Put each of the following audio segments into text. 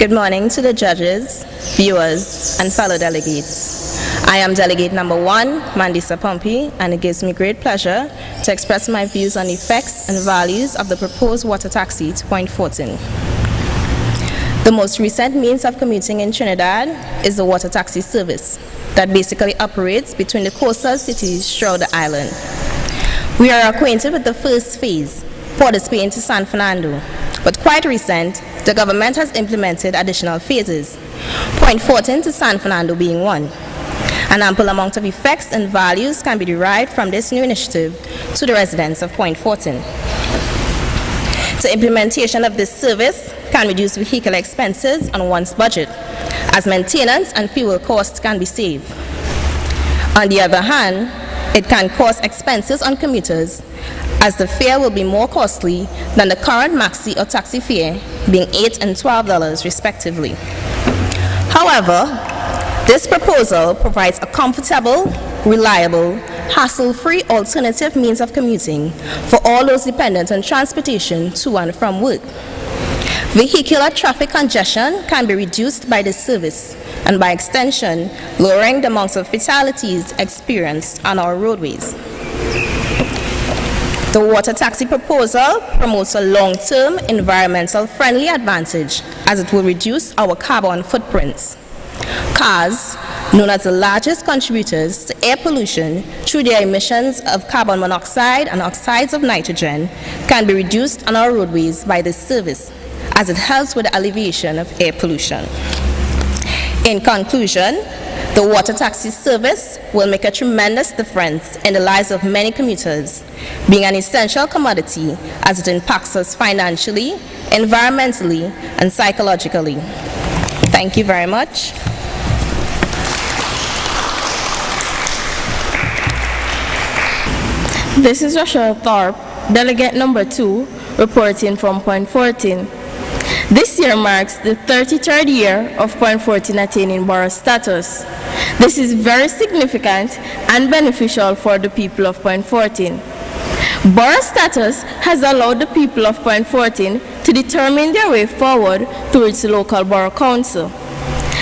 Good morning to the judges, viewers, and fellow delegates. I am delegate number 1, Mandisa Pompey, and it gives me great pleasure to express my views on the effects and values of the proposed water taxi to Point Fortin. The most recent means of commuting in Trinidad is the water taxi service that basically operates between the coastal cities throughout the island. We are acquainted with the first phase, Port of Spain to San Fernando, but quite recent, the government has implemented additional phases, Point Fortin to San Fernando being one. An ample amount of effects and values can be derived from this new initiative to the residents of Point Fortin. The implementation of this service can reduce vehicle expenses on one's budget, as maintenance and fuel costs can be saved. On the other hand, it can cause expenses on commuters, as the fare will be more costly than the current maxi or taxi fare, being $8 and $12 respectively. However, this proposal provides a comfortable, reliable, hassle-free alternative means of commuting for all those dependent on transportation to and from work. Vehicular traffic congestion can be reduced by this service, and by extension, lowering the amounts of fatalities experienced on our roadways. The water taxi proposal promotes a long-term environmental friendly advantage, as it will reduce our carbon footprints. Cars, known as the largest contributors to air pollution through their emissions of carbon monoxide and oxides of nitrogen, can be reduced on our roadways by this service, as it helps with the alleviation of air pollution. In conclusion, the water taxi service will make a tremendous difference in the lives of many commuters, being an essential commodity as it impacts us financially, environmentally, and psychologically. Thank you very much. This is Rochelle Thorpe, delegate number 2, reporting from Point Fortin. This year marks the 33rd year of Point Fortin attaining borough status. This is very significant and beneficial for the people of Point Fortin. Borough status has allowed the people of Point Fortin to determine their way forward through its local borough council.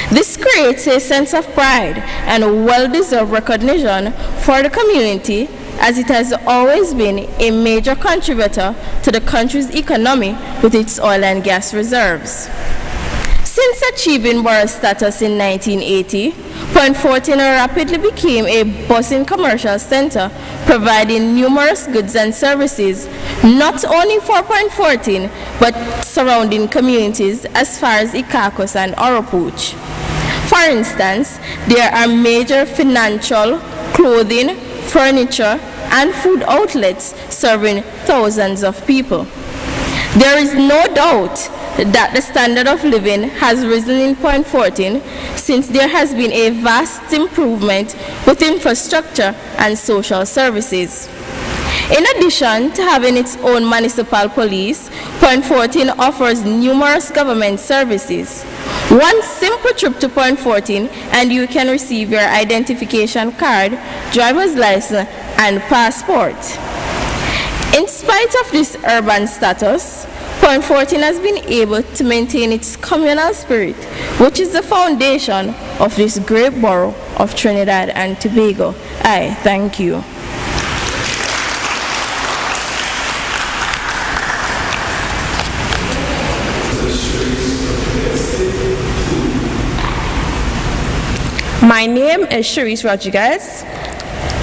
This creates a sense of pride and a well-deserved recognition for the community, as it has always been a major contributor to the country's economy with its oil and gas reserves. Since achieving borough status in 1980, Point Fortin rapidly became a bustling commercial center, providing numerous goods and services, not only for Point Fortin, but surrounding communities as far as Ikakos and Oropouche. For instance, there are major financial, clothing, furniture, and food outlets serving thousands of people. There is no doubt that the standard of living has risen in Point Fortin since there has been a vast improvement with infrastructure and social services. In addition to having its own municipal police, Point Fortin offers numerous government services. One simple trip to Point Fortin and you can receive your identification card, driver's license, and passport. In spite of this urban status, Point Fortin has been able to maintain its communal spirit, which is the foundation of this great borough of Trinidad and Tobago. I thank you. My name is Cherise Rodriguez.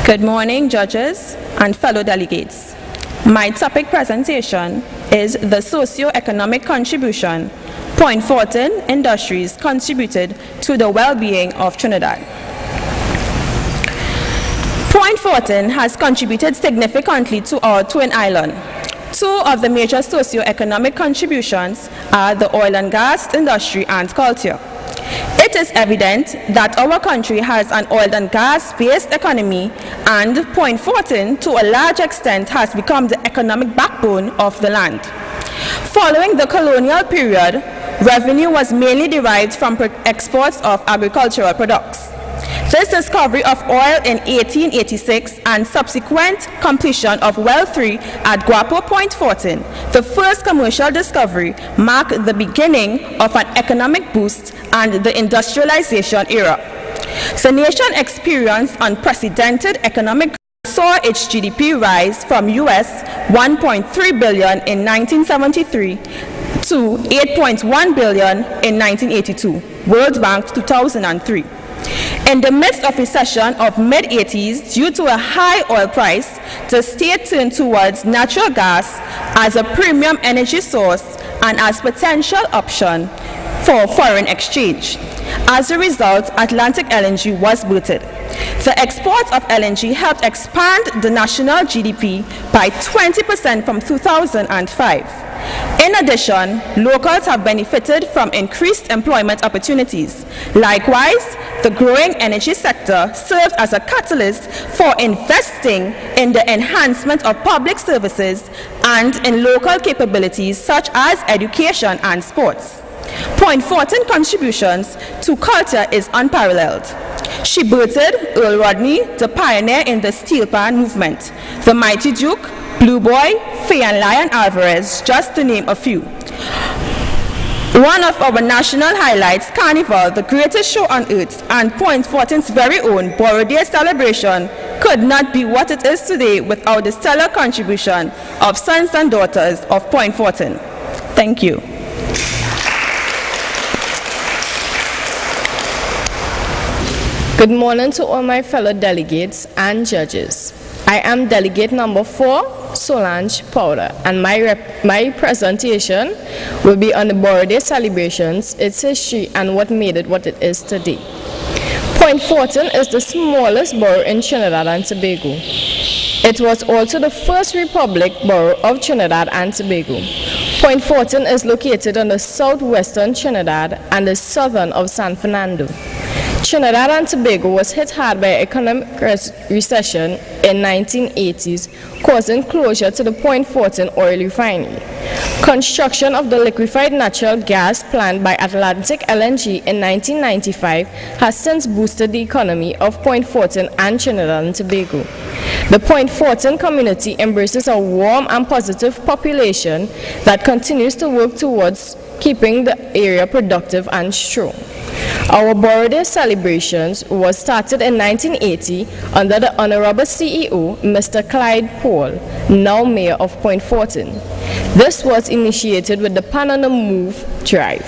Good morning, judges and fellow delegates. My topic presentation is the socio-economic contribution Point Fortin industries contributed to the well-being of Trinidad. Point Fortin has contributed significantly to our twin island. Two of the major socio-economic contributions are the oil and gas industry and culture. It is evident that our country has an oil and gas-based economy, and Point Fortin, to a large extent, has become the economic backbone of the land. Following the colonial period, revenue was mainly derived from exports of agricultural products. This discovery of oil in 1886 and subsequent completion of Well 3 at Guapo Point Fortin, the first commercial discovery, marked the beginning of an economic boost and the industrialization era. The nation experienced unprecedented economic growth, saw its GDP rise from US $1.3 billion in 1973 to $8.1 billion in 1982, World Bank 2003. In the midst of recession of mid-80s due to a high oil price, the state turned towards natural gas as a premium energy source and as potential option for foreign exchange. As a result, Atlantic LNG was booted. The export of LNG helped expand the national GDP by 20% from 2005. In addition, locals have benefited from increased employment opportunities. Likewise, the growing energy sector served as a catalyst for investing in the enhancement of public services and in local capabilities such as education and sports. Point Fortin contributions to culture is unparalleled. She birthed Earl Rodney, the pioneer in the steel pan movement, the Mighty Duke, Blue Boy, Faye and Lion Alvarez, just to name a few. One of our national highlights, Carnival, the greatest show on earth, and Point Fortin's very own Borrow Day celebration could not be what it is today without the stellar contribution of sons and daughters of Point Fortin. Thank you. Good morning to all my fellow delegates and judges. I am delegate number 4, Solange Powder, and my presentation will be on the Borrow Day celebrations, its history, and what made it what it is today. Point Fortin is the smallest borough in Trinidad and Tobago. It was also the first Republic borough of Trinidad and Tobago. Point Fortin is located on the southwestern Trinidad and the southern of San Fernando. Trinidad and Tobago was hit hard by economic recession in 1980s, causing closure to the Point Fortin oil refinery. Construction of the liquefied natural gas plant by Atlantic LNG in 1995 has since boosted the economy of Point Fortin and Trinidad and Tobago. The Point Fortin community embraces a warm and positive population that continues to work towards keeping the area productive and strong. Our Borrow Day celebrations was started in 1980 under the Honorable CEO, Mr. Clyde Paul, now Mayor of Point Fortin. This was initiated with the Pan on the Move drive.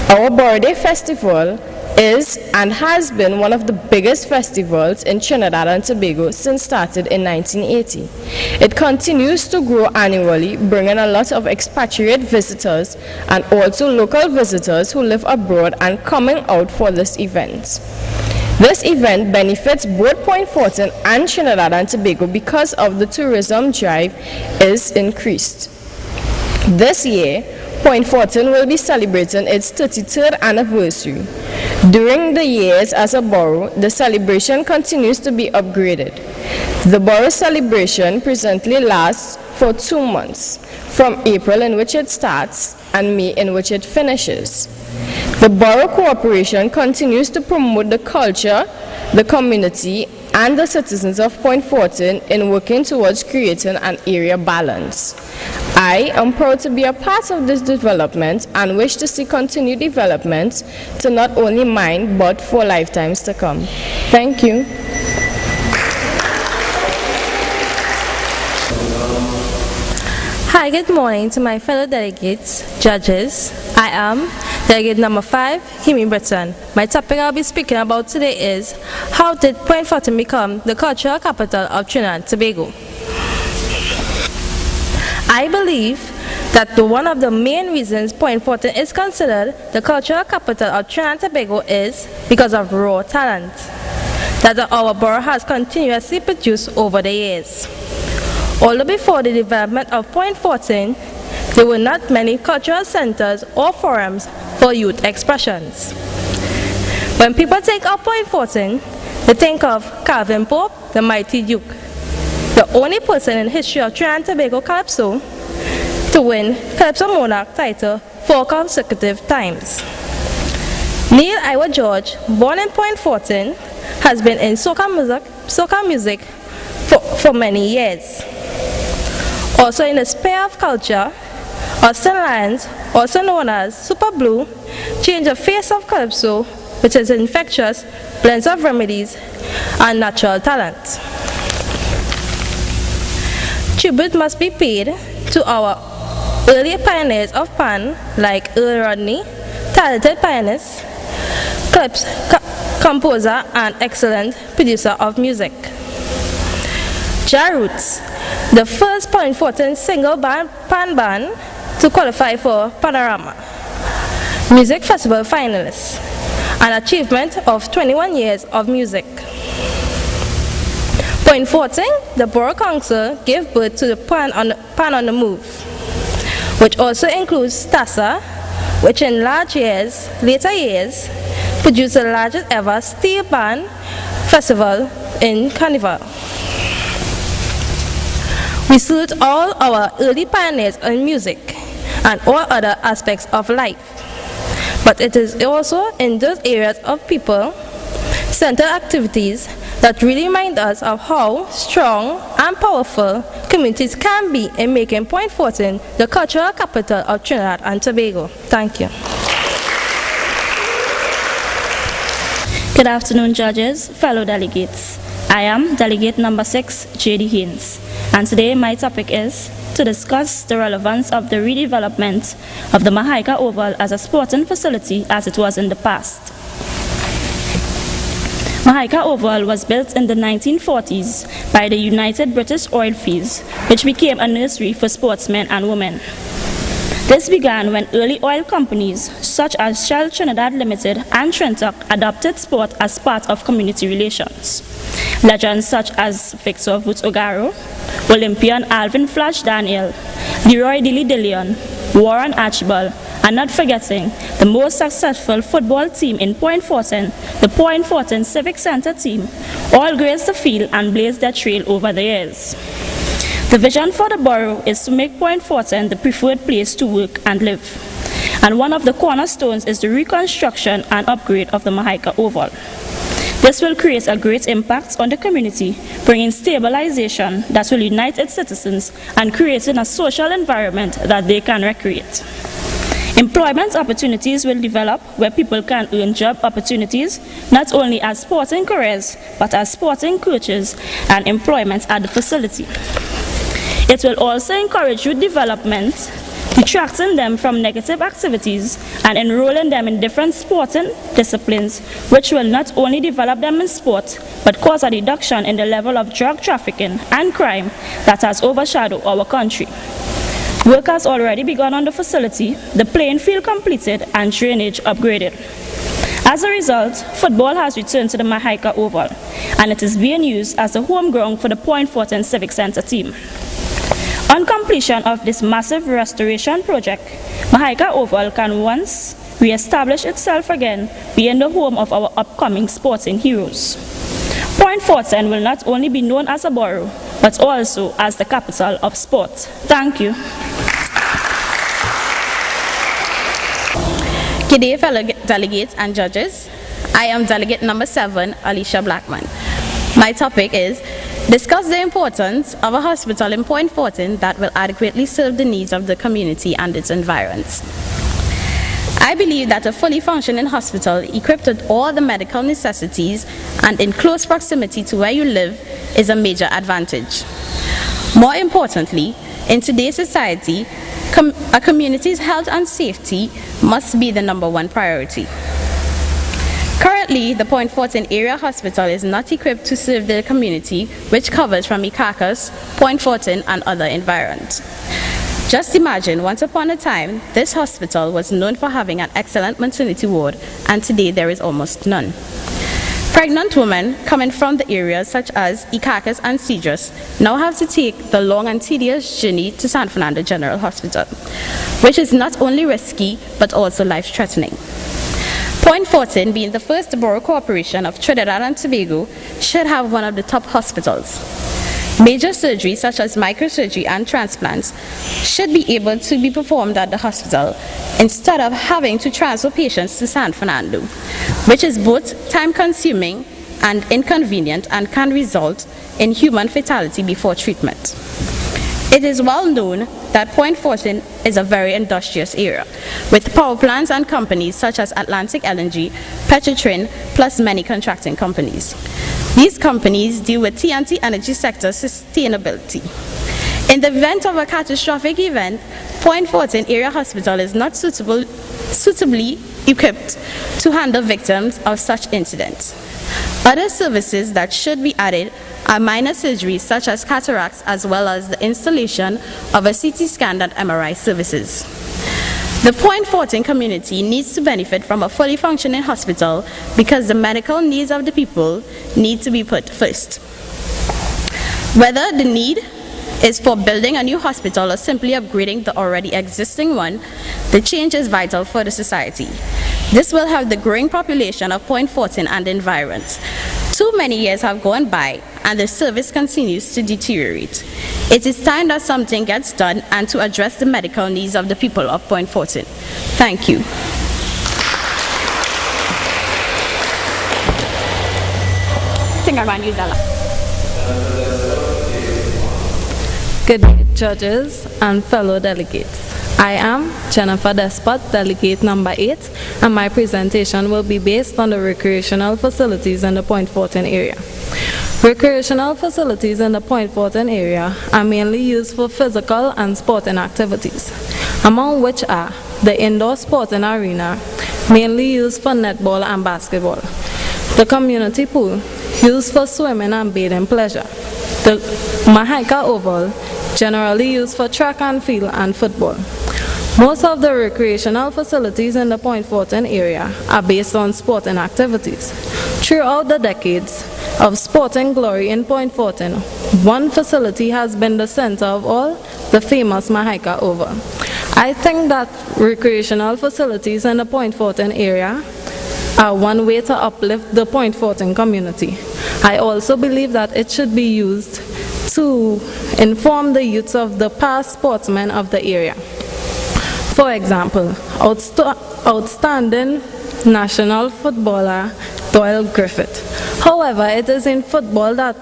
Our Borrow Day festival is and has been one of the biggest festivals in Trinidad and Tobago since started in 1980. It continues to grow annually, bringing a lot of expatriate visitors and also local visitors who live abroad and coming out for this event. This event benefits both Point Fortin and Trinidad and Tobago because of the tourism drive is increased. This year, Point Fortin will be celebrating its 33rd anniversary. During the years as a borough, the celebration continues to be upgraded. The borough celebration presently lasts for 2 months, from April in which it starts and May in which it finishes. The borough cooperation continues to promote the culture, the community, and the citizens of Point Fortin in working towards creating an area balance. I am proud to be a part of this development and wish to see continued development to not only mine but for lifetimes to come. Thank you. Hi, good morning to my fellow delegates, judges. I am delegate number 5, Himi Britton. My topic I'll be speaking about today is how did Point Fortin become the cultural capital of Trinidad and Tobago? I believe that one of the main reasons Point Fortin is considered the cultural capital of Trinidad and Tobago is because of raw talent that our borough has continuously produced over the years. Although before the development of Point Fortin, there were not many cultural centers or forums for youth expressions. When people think of Point Fortin, they think of Calvin Pope, the Mighty Duke, the only person in the history of Trinidad and Tobago Calypso to win Calypso Monarch title 4 consecutive times. Neil Iwer George, born in Point Fortin, has been in soca music for many years. Also in the sphere of culture, Austin Lions, also known as Super Blue, changed the face of calypso, which is infectious blends of remedies and natural talent. Tribute must be paid to our early pioneers of pan like Earl Rodney, talented pianist, composer and excellent producer of music. Ja Roots, the first Fortin single pan band to qualify for Panorama Music Festival finalist, an achievement of 21 years of music. Fortin, the Borough Council gave birth to the Pan on the Move, which also includes TASA, which in later years, produced the largest ever steel band festival in Carnival. We salute all our early pioneers in music and all other aspects of life, but it is also in those areas of people-centered activities that really remind us of how strong and powerful communities can be in making Fortin the cultural capital of Trinidad and Tobago. Thank you. Good afternoon, judges, fellow delegates. I am delegate number 6, J.D. Haynes, and today my topic is to discuss the relevance of the redevelopment of the Mahaika Oval as a sporting facility as it was in the past. Mahaika Oval was built in the 1940s by the United British Oil Fields, which became a nursery for sportsmen and women. This began when early oil companies such as Shell Trinidad Limited and Trintoc adopted sport as part of community relations. Legends such as Victor Voots Ogaro, Olympian Alvin Flash Daniel, Leroy Dilly Dillion, Warren Archibald, and not forgetting the most successful football team in Fortin, the Fortin Civic Center team, all graced the field and blazed their trail over the years. The vision for the borough is to make Fortin the preferred place to work and live, and one of the cornerstones is the reconstruction and upgrade of the Mahaika Oval. This will create a great impact on the community, bringing stabilization that will unite its citizens and creating a social environment that they can recreate. Employment opportunities will develop where people can earn job opportunities, not only as sporting careers, but as sporting coaches and employment at the facility. It will also encourage youth development, detracting them from negative activities and enrolling them in different sporting disciplines, which will not only develop them in sport, but cause a reduction in the level of drug trafficking and crime that has overshadowed our country. Work has already begun on the facility, the playing field completed, and drainage upgraded. As a result, football has returned to the Mahaika Oval, and it is being used as the home ground for the Fortin Civic Center team. On completion of this massive restoration project, Mahaika Oval can once re-establish itself again, being the home of our upcoming sporting heroes. Fortin will not only be known as a borough, but also as the capital of sport. Thank you. Good day, fellow delegates and judges. I am delegate number 7, Alicia Blackman. My topic is discuss the importance of a hospital in Fortin that will adequately serve the needs of the community and its environs. I believe that a fully functioning hospital equipped with all the medical necessities and in close proximity to where you live is a major advantage. More importantly, in today's society, a community's health and safety must be the #1 priority. Currently, the Fortin Area Hospital is not equipped to serve the community, which covers from Icacos, Fortin, and other environs. Just imagine, once upon a time, this hospital was known for having an excellent maternity ward, and today there is almost none. Pregnant women coming from the areas such as Icacos and Cedros now have to take the long and tedious journey to San Fernando General Hospital, which is not only risky but also life-threatening. Fortin, being the first borough corporation of Trinidad and Tobago, should have one of the top hospitals. Major surgeries such as microsurgery and transplants should be able to be performed at the hospital instead of having to transfer patients to San Fernando, which is both time-consuming and inconvenient and can result in human fatality before treatment. It is well known that Point Fortin is a very industrious area, with power plants and companies such as Atlantic LNG, Petrotrin, plus many contracting companies. These companies deal with TNT energy sector sustainability. In the event of a catastrophic event, Point Fortin Area Hospital is not suitably equipped to handle victims of such incidents. Other services that should be added are minor surgeries such as cataracts, as well as the installation of a CT scan and MRI services. The Point Fortin community needs to benefit from a fully functioning hospital because the medical needs of the people need to be put first. Whether the need is for building a new hospital or simply upgrading the already existing one, the change is vital for the society. This will help the growing population of Point Fortin and the environs. Too many years have gone by and the service continues to deteriorate. It is time that something gets done and to address the medical needs of the people of Point Fortin. Thank you. Good day, judges and fellow delegates. I am Jennifer Despot, delegate number 8, and my presentation will be based on the recreational facilities in the Point Fortin area. Recreational facilities in the Point Fortin area are mainly used for physical and sporting activities, among which are the indoor sporting arena, mainly used for netball and basketball, the community pool, used for swimming and bathing pleasure, the Mahaika Oval, generally used for track and field and football. Most of the recreational facilities in the Point Fortin area are based on sporting activities. Throughout the decades of sporting glory in Point Fortin, one facility has been the center of all, the famous Mahaika Oval. I think that recreational facilities in the Point Fortin area are one way to uplift the Point Fortin community. I also believe that it should be used to inform the youths of the past sportsmen of the area. For example, outstanding national footballer Doyle Griffith. However, it is in football that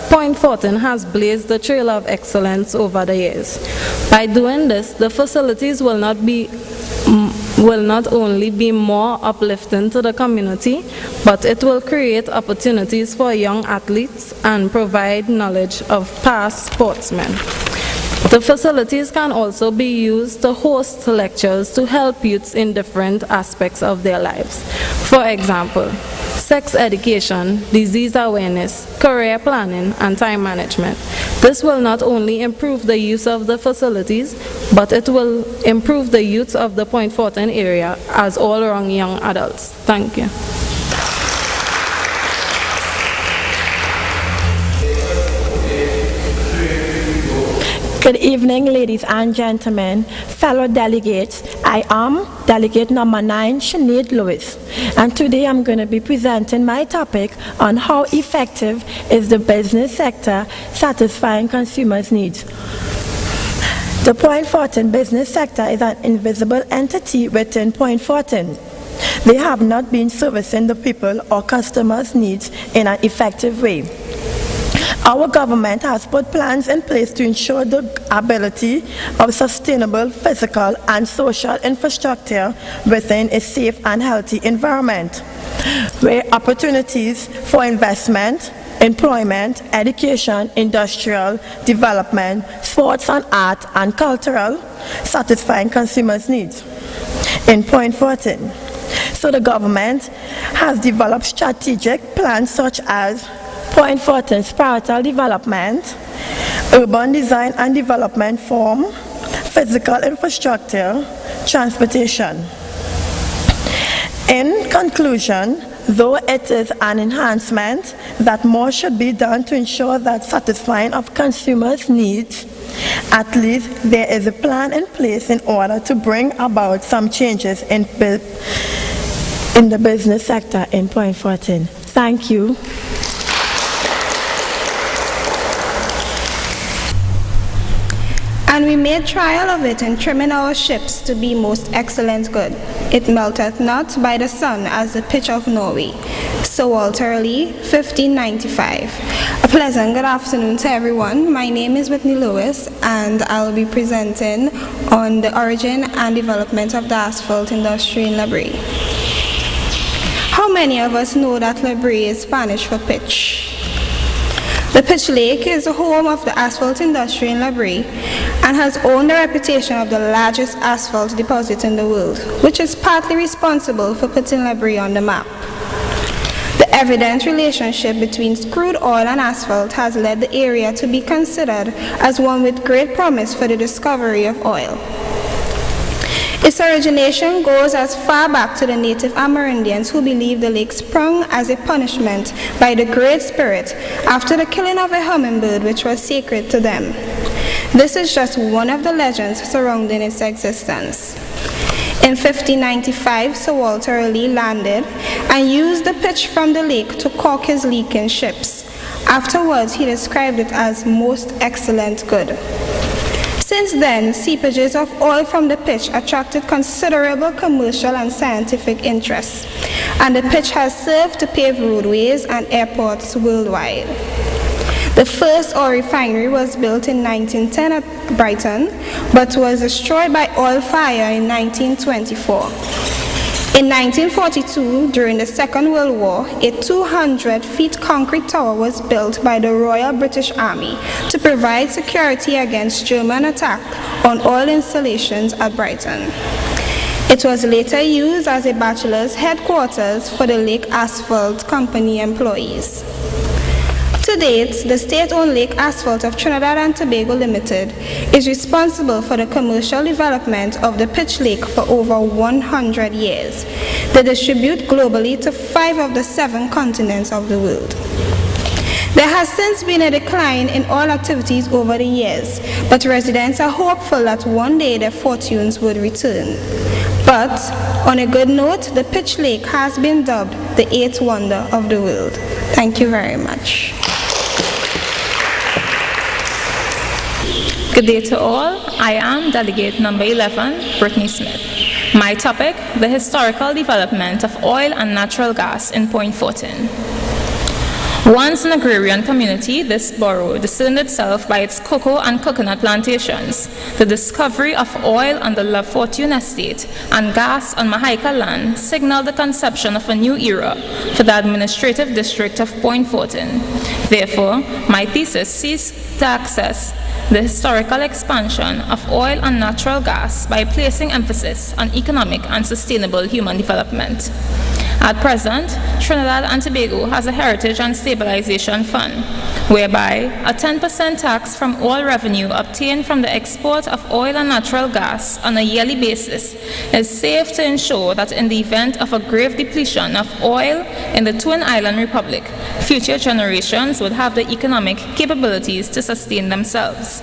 Point Fortin has blazed the trail of excellence over the years. By doing this, the facilities will not only be more uplifting to the community, but it will create opportunities for young athletes and provide knowledge of past sportsmen. The facilities can also be used to host lectures to help youths in different aspects of their lives. For example, sex education, disease awareness, career planning, and time management. This will not only improve the use of the facilities, but it will improve the youth of the Point Fortin area as all-around young adults. Thank you. Good evening, ladies and gentlemen, fellow delegates. I am delegate number 9, Sinead Lewis, and today I'm going to be presenting my topic on how effective is the business sector satisfying consumers' needs. The Point Fortin business sector is an invisible entity within Point Fortin. They have not been servicing the people or customers' needs in an effective way. Our government has put plans in place to ensure the ability of sustainable physical and social infrastructure within a safe and healthy environment, where opportunities for investment, employment, education, industrial development, sports and art, and cultural, satisfying consumers' needs in Point Fortin. So the government has developed strategic plans such as Point Fortin Spiritual Development, Urban Design and Development Form, Physical Infrastructure, Transportation. In conclusion, though it is an enhancement, that more should be done to ensure that satisfying of consumers' needs, at least there is a plan in place in order to bring about some changes in the business sector in Point Fortin. Thank you. And we made trial of it in trimming our ships to be most excellent good. It melteth not by the sun as the pitch of Norway. Sir Walter Lee, 1595. A pleasant good afternoon to everyone. My name is Whitney Lewis, and I'll be presenting on the origin and development of the asphalt industry in Labrie. How many of us know that Labrie is Spanish for pitch? The Pitch Lake is the home of the asphalt industry in Labrie and has earned the reputation of the largest asphalt deposit in the world, which is partly responsible for putting Labrie on the map. The evident relationship between crude oil and asphalt has led the area to be considered as one with great promise for the discovery of oil. Its origination goes as far back to the native Amerindians who believed the lake sprung as a punishment by the Great Spirit after the killing of a hummingbird which was sacred to them. This is just one of the legends surrounding its existence. In 1595, Sir Walter Lee landed and used the pitch from the lake to caulk his leaking ships. Afterwards, he described it as most excellent good. Since then, seepages of oil from the pitch attracted considerable commercial and scientific interest, and the pitch has served to pave roadways and airports worldwide. The first oil refinery was built in 1910 at Brighton, but was destroyed by oil fire in 1924. In 1942, during the Second World War, a 200-feet concrete tower was built by the Royal British Army to provide security against German attack on oil installations at Brighton. It was later used as a bachelor's headquarters for the Lake Asphalt Company employees. To date, the state-owned Lake Asphalt of Trinidad and Tobago Limited is responsible for the commercial development of the Pitch Lake for over 100 years. They distribute globally to 5 of the 7 continents of the world. There has since been a decline in oil activities over the years, but residents are hopeful that one day their fortunes would return. But, on a good note, the Pitch Lake has been dubbed the 8th wonder of the world. Thank you very much. Good day to all. I am Delegate number 11, Brittany Smith. My topic, the historical development of oil and natural gas in Point Fortin. Once an agrarian community, this borough discerned itself by its cocoa and coconut plantations. The discovery of oil on the La Fortune estate and gas on Mahaika land signaled the conception of a new era for the administrative district of Point Fortin. Therefore, my thesis seeks to access the historical expansion of oil and natural gas by placing emphasis on economic and sustainable human development. At present, Trinidad and Tobago has a Heritage and Stabilization Fund, whereby a 10% tax from all revenue obtained from the export of oil and natural gas on a yearly basis is saved to ensure that in the event of a grave depletion of oil in the Twin Island Republic, future generations would have the economic capabilities to sustain themselves.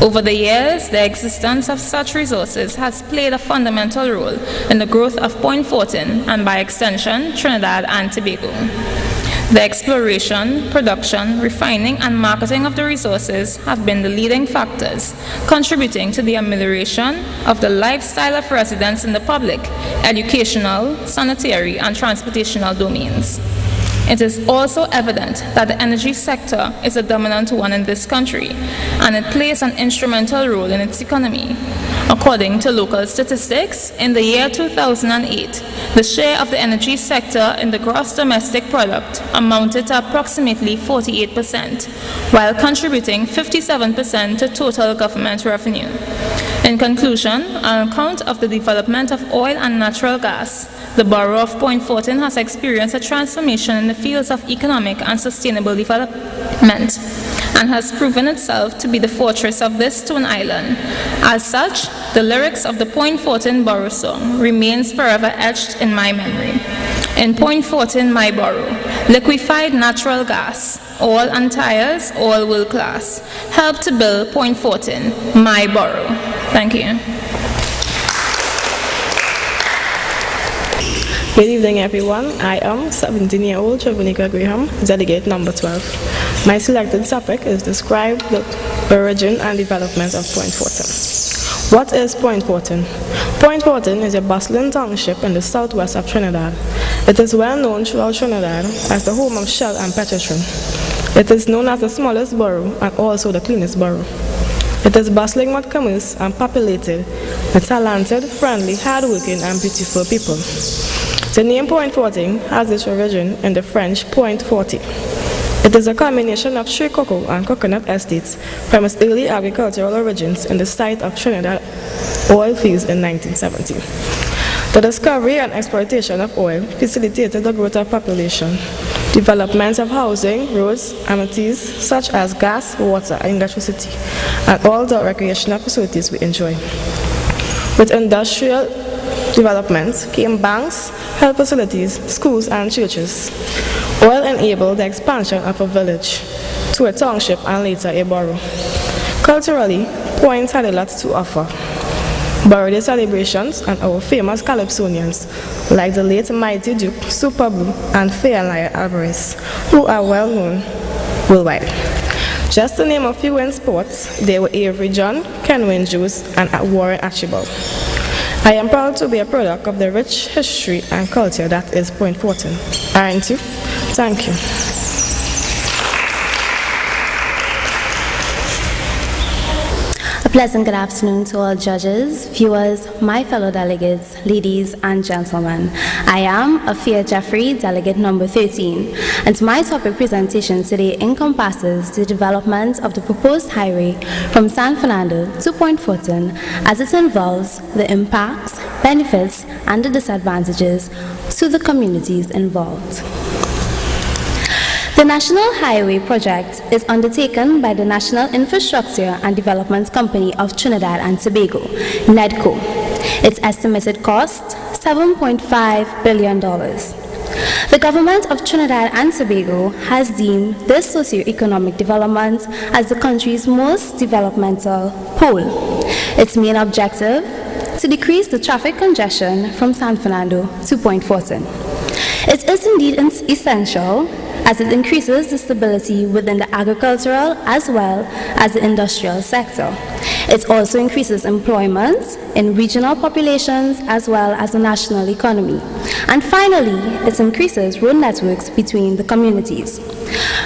Over the years, the existence of such resources has played a fundamental role in the growth of Point Fortin and, by extension, Trinidad and Tobago. The exploration, production, refining, and marketing of the resources have been the leading factors contributing to the amelioration of the lifestyle of residents in the public, educational, sanitary, and transportational domains. It is also evident that the energy sector is a dominant one in this country, and it plays an instrumental role in its economy. According to local statistics, in the year 2008, the share of the energy sector in the gross domestic product amounted to approximately 48%, while contributing 57% to total government revenue. In conclusion, on account of the development of oil and natural gas, the borough of Point Fortin has experienced a transformation in the fields of economic and sustainable development and has proven itself to be the fortress of this Twin Island. As such, the lyrics of the Point Fortin borough song remains forever etched in my memory. In Point Fortin, my borough, liquefied natural gas, oil and tires, all world class, help to build Point Fortin, my borough. Thank you. Good evening, everyone. I am 17-year-old Travonica Graham, delegate number 12. My selected topic is describe the origin and development of Point Fortin. What is Point Fortin? Point Fortin is a bustling township in the southwest of Trinidad. It is well known throughout Trinidad as the home of Shell and Petrotrin. It is known as the smallest borough and also the cleanest borough. It is bustling with commerce and populated with talented, friendly, hardworking, and beautiful people. The name Point Fortin has its origin in the French Point Fortin. It is a combination of tree cocoa and coconut estates from its early agricultural origins in the site of Trinidad oil fields in 1970. The discovery and exploitation of oil facilitated the growth of population, development of housing, roads, amenities such as gas, water, and electricity, and all the recreational facilities we enjoy. With industrial development came banks, health facilities, schools, and churches. Oil enabled the expansion of a village to a township and later a borough. Culturally, Point had a lot to offer. Borough Day celebrations and our famous calypsonians like the late mighty Duke, Super Blue, and Fair and Lion Alvarez, who are well known worldwide. Just to name a few in sports, they were Avery John, Kenwin Jones, and Warren Archibald. I am proud to be a product of the rich history and culture that is Point Fortin. Aren't you? Thank you. A pleasant good afternoon to all judges, viewers, my fellow delegates, ladies and gentlemen. I am Afia Jeffrey, delegate number 13, and my topic presentation today encompasses the development of the proposed highway from San Fernando to Point Fortin as it involves the impacts, benefits, and the disadvantages to the communities involved. The National Highway Project is undertaken by the National Infrastructure and Development Company of Trinidad and Tobago, NEDCO. Its estimated cost, $7.5 billion. The government of Trinidad and Tobago has deemed this socio-economic development as the country's most developmental pole. Its main objective, to decrease the traffic congestion from San Fernando to Point Fortin. It is indeed essential as it increases the stability within the agricultural as well as the industrial sector. It also increases employment in regional populations as well as the national economy. And finally, it increases road networks between the communities.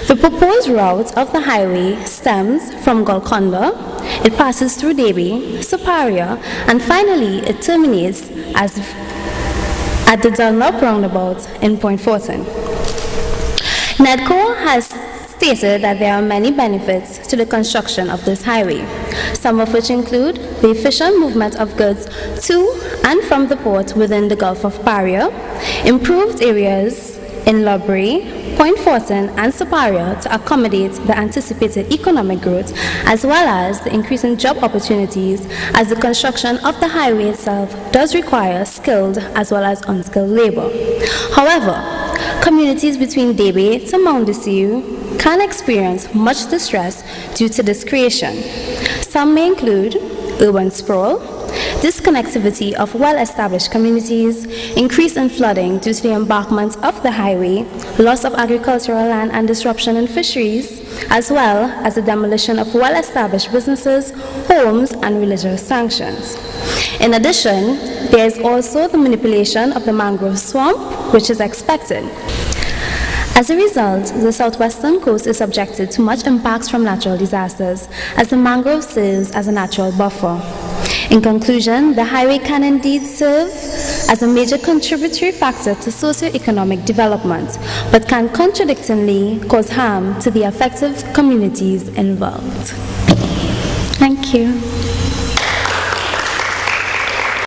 The proposed route of the highway stems from Golconda, it passes through Debe, Superior, and finally it terminates at the Dunlop roundabout in Point Fortin. NEDCO has stated that there are many benefits to the construction of this highway, some of which include the efficient movement of goods to and from the port within the Gulf of Paria, improved areas in Lobray, Point Fortin, and Superior to accommodate the anticipated economic growth, as well as the increase in job opportunities, as the construction of the highway itself does require skilled as well as unskilled labor. However, communities between Debe to Mount Desiu can experience much distress due to this creation. Some may include urban sprawl, disconnectivity of well-established communities, increase in flooding due to the embankment of the highway, loss of agricultural land and disruption in fisheries, as well as the demolition of well-established businesses, homes, and religious sanctions. In addition, there is also the manipulation of the mangrove swamp, which is expected. As a result, the southwestern coast is subjected to much impacts from natural disasters, as the mangrove serves as a natural buffer. In conclusion, the highway can indeed serve as a major contributory factor to socio-economic development, but can contradictingly cause harm to the affected communities involved. Thank you.